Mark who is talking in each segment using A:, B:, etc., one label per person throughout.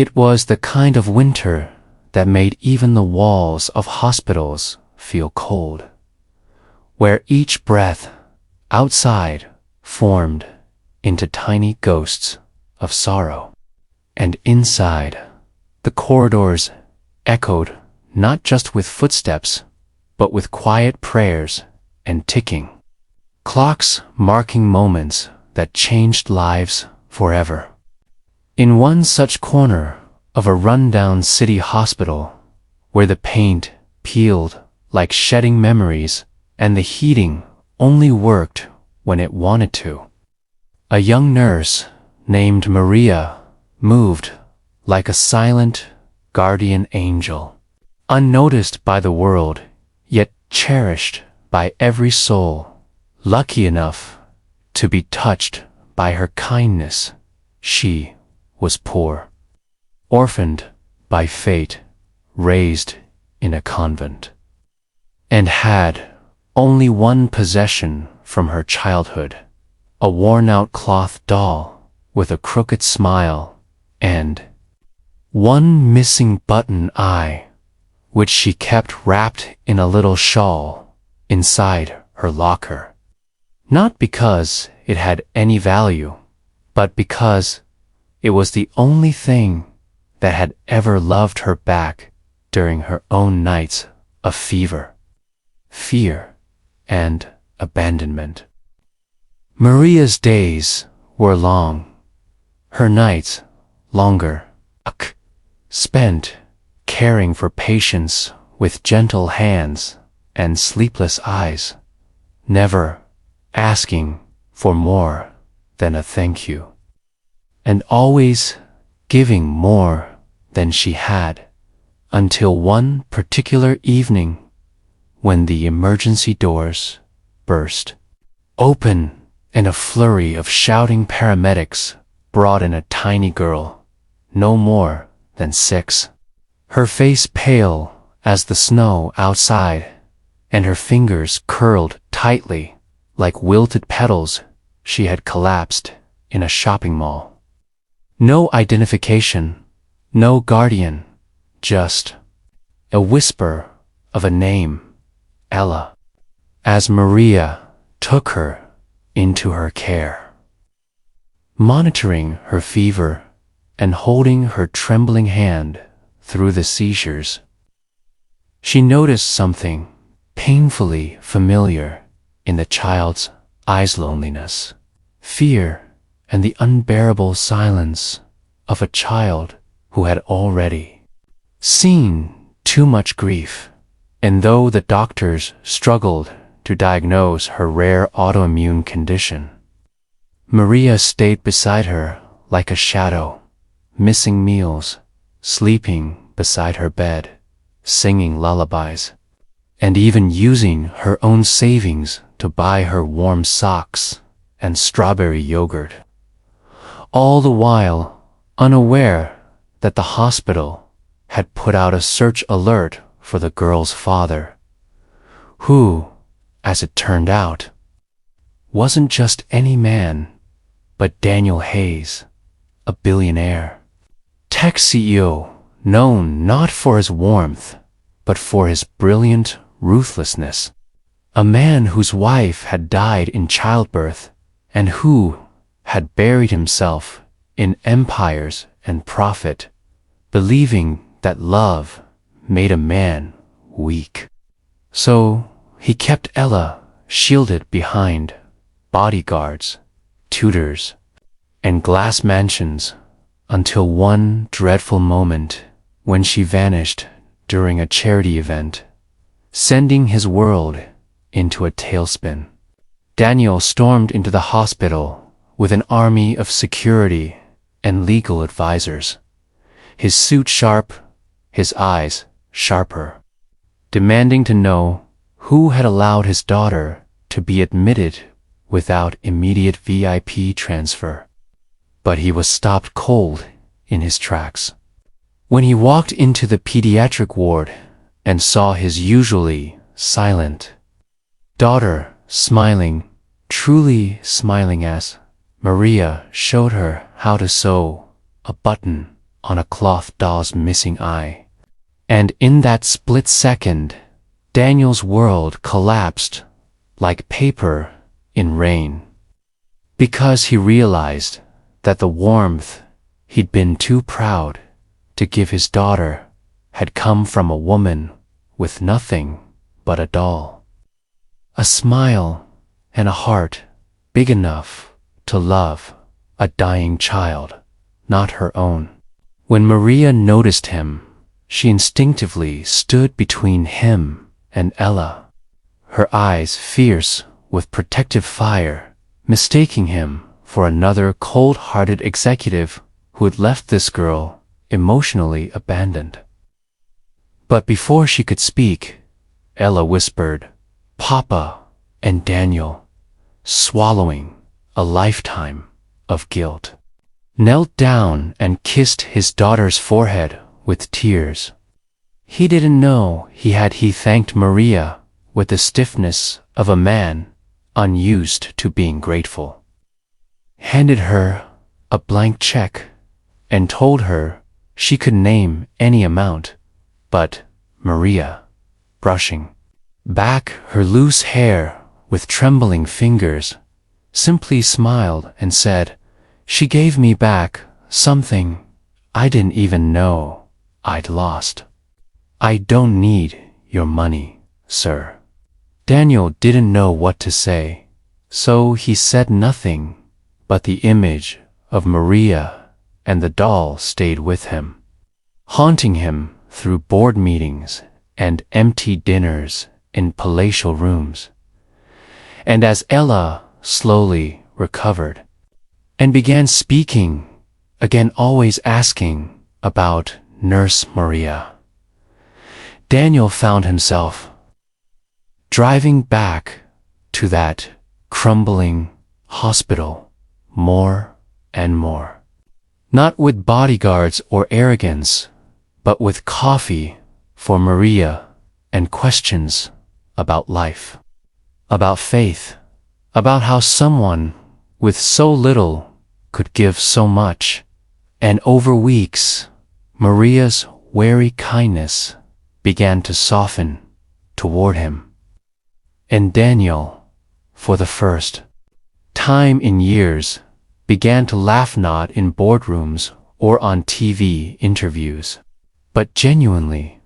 A: It was the kind of winter that made even the walls of hospitals feel cold, where each breath outside formed into tiny ghosts of sorrow, and inside, the corridors echoed not just with footsteps, but with quiet prayers and ticking clocks marking moments that changed lives forever. In one such corner of a rundown city hospital, where the paint peeled like shedding memories and the heating only worked when it wanted to, a young nurse named Maria moved like a silent guardian angel, unnoticed by the world, yet cherished by every soul lucky enough to be touched by her kindness. She was poor, orphaned by fate, raised in a convent, and had only one possession from her childhood, a worn-out cloth doll with a crooked smile and one missing button eye, which she kept wrapped in a little shawl inside her locker. Not because it had any value, but because it was the only thing that had ever loved her back during her own nights of fever, fear, and abandonment. Maria's days were long, her nights longer, spent caring for patients with gentle hands and sleepless eyes, never asking for more than a thank you, and always giving more than she had, until one particular evening when the emergency doors burst open and a flurry of shouting paramedics brought in a tiny girl, no more than 6, her face pale as the snow outside, and her fingers curled tightly like wilted petals she had collapsed in a shopping mall. No identification, no guardian, just a whisper of a name, Ella, as Maria took her into her care, monitoring her fever and holding her trembling hand through the seizures. She noticed something painfully familiar in the child's eyes: loneliness, fear, and the unbearable silence of a child who had already seen too much grief. And though the doctors struggled to diagnose her rare autoimmune condition, Maria stayed beside her like a shadow, missing meals, sleeping beside her bed, singing lullabies, and even using her own savings to buy her warm socks and strawberry yogurt, all the while unaware that the hospital had put out a search alert for the girl's father, who, as it turned out, wasn't just any man, but Daniel Hayes, a billionaire, tech CEO known not for his warmth, but for his brilliant ruthlessness, a man whose wife had died in childbirth and who had buried himself in empires and profit, believing that love made a man weak. So he kept Ella shielded behind bodyguards, tutors, and glass mansions until one dreadful moment when she vanished during a charity event, sending his world into a tailspin. Daniel stormed into the hospital with an army of security and legal advisors, his suit sharp, his eyes sharper, demanding to know who had allowed his daughter to be admitted without immediate VIP transfer. But he was stopped cold in his tracks when he walked into the pediatric ward and saw his usually silent daughter smiling, truly smiling, as Maria showed her how to sew a button on a cloth doll's missing eye. And in that split second, Daniel's world collapsed like paper in rain, because he realized that the warmth he'd been too proud to give his daughter had come from a woman with nothing but a doll. A smile and a heart big enough to love a dying child, not her own. When Maria noticed him, she instinctively stood between him and Ella, her eyes fierce with protective fire, mistaking him for another cold-hearted executive who had left this girl emotionally abandoned. But before she could speak, Ella whispered, "Papa," and Daniel, swallowing a lifetime of guilt, knelt down and kissed his daughter's forehead with tears. He didn't know he thanked Maria with the stiffness of a man unused to being grateful, handed her a blank check, and told her she could name any amount, but Maria, brushing back her loose hair with trembling fingers, simply smiled and said, "She gave me back something I didn't even know I'd lost. I don't need your money, sir." Daniel didn't know what to say, so he said nothing, but the image of Maria and the doll stayed with him, haunting him through board meetings and empty dinners in palatial rooms. And as Ella slowly recovered and began speaking, again always asking about Nurse Maria, Daniel found himself driving back to that crumbling hospital more and more, not with bodyguards or arrogance, but with coffee for Maria and questions about life, about faith, about how someone with so little could give so much. And over weeks, Maria's wary kindness began to soften toward him. And Daniel, for the first time in years, began to laugh not in boardrooms or on TV interviews, but genuinely,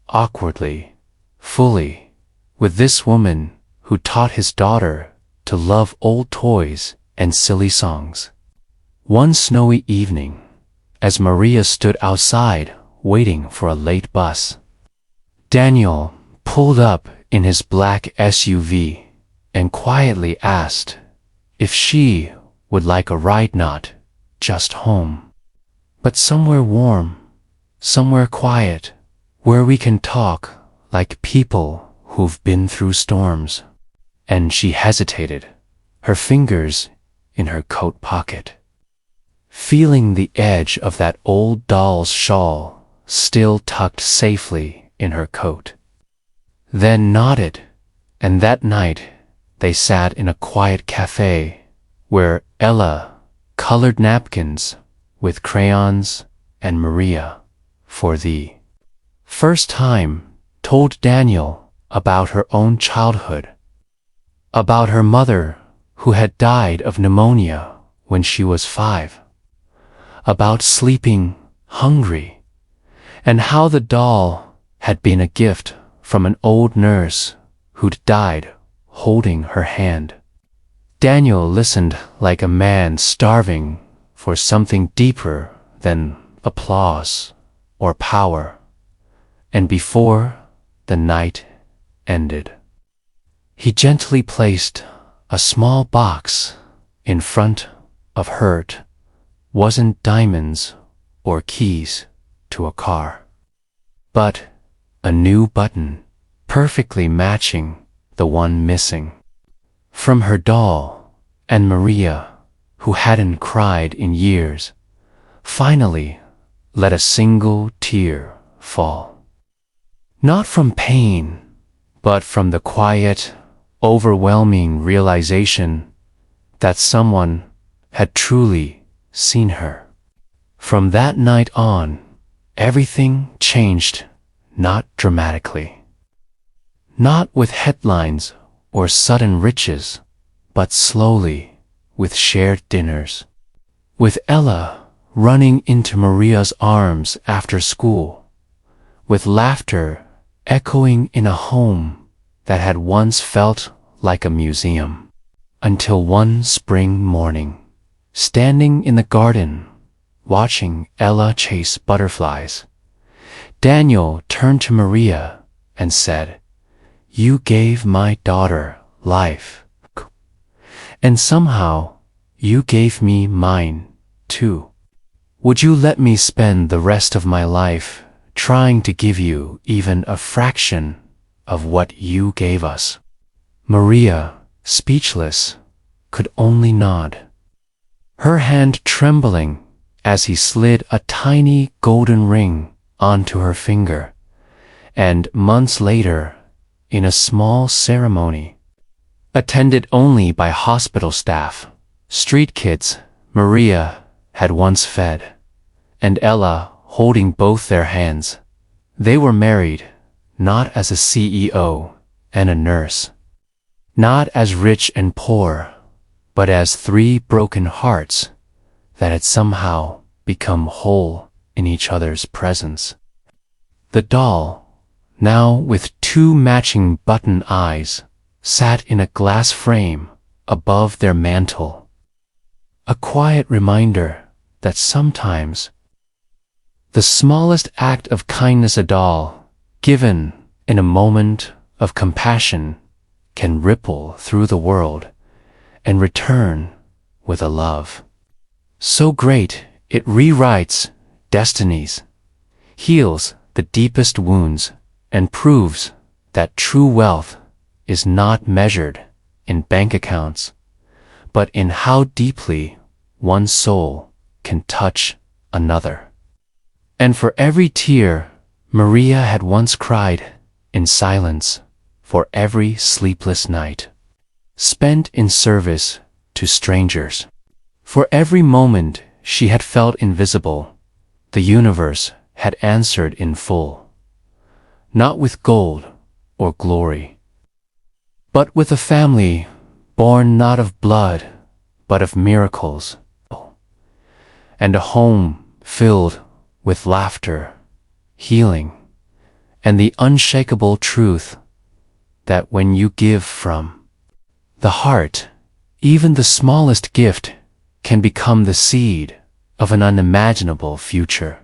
A: awkwardly, fully, with this woman who taught his daughter to love old toys and silly songs. One snowy evening, as Maria stood outside waiting for a late bus, Daniel pulled up in his black SUV and quietly asked if she would like a ride, not just home, but somewhere warm, somewhere quiet, where we can talk like people who've been through storms. And she hesitated, her fingers in her coat pocket, feeling the edge of that old doll's shawl still tucked safely in her coat. Then nodded, and that night they sat in a quiet cafe where Ella colored napkins with crayons and Maria, for the first time, told Daniel about her own childhood, about her mother who had died of pneumonia when she was 5, about sleeping hungry, and how the doll had been a gift from an old nurse who'd died holding her hand. Daniel listened like a man starving for something deeper than applause or power, and before the night ended, he gently placed a small box in front of hurt. Wasn't diamonds or keys to a car, but a new button perfectly matching the one missing from her doll. And Maria, who hadn't cried in years, finally let a single tear fall. Not from pain, but from the quiet, overwhelming realization that someone had truly seen her. From that night on, everything changed, not dramatically. Not with headlines or sudden riches, but slowly, with shared dinners. With Ella running into Maria's arms after school, with laughter echoing in a home that had once felt like a museum. Until one spring morning, standing in the garden, watching Ella chase butterflies, Daniel turned to Maria and said, "You gave my daughter life. And somehow, you gave me mine, too. Would you let me spend the rest of my life trying to give you even a fraction of what you gave us?" Maria, speechless, could only nod, her hand trembling as he slid a tiny golden ring onto her finger. And months later, in a small ceremony, attended only by hospital staff, street kids Maria had once fed, and Ella holding both their hands, they were married, not as a CEO and a nurse, not as rich and poor, but as three broken hearts that had somehow become whole in each other's presence. The doll, now with two matching button eyes, sat in a glass frame above their mantel, a quiet reminder that sometimes the smallest act of kindness a doll, given in a moment of compassion, can ripple through the world and return with a love so great it rewrites destinies, heals the deepest wounds, and proves that true wealth is not measured in bank accounts, but in how deeply one soul can touch another. And for every tear Maria had once cried in silence, for every sleepless night spent in service to strangers, for every moment she had felt invisible, the universe had answered in full, not with gold or glory, but with a family born not of blood, but of miracles, and a home filled with laughter, healing, and the unshakable truth that when you give from the heart, even the smallest gift can become the seed of an unimaginable future.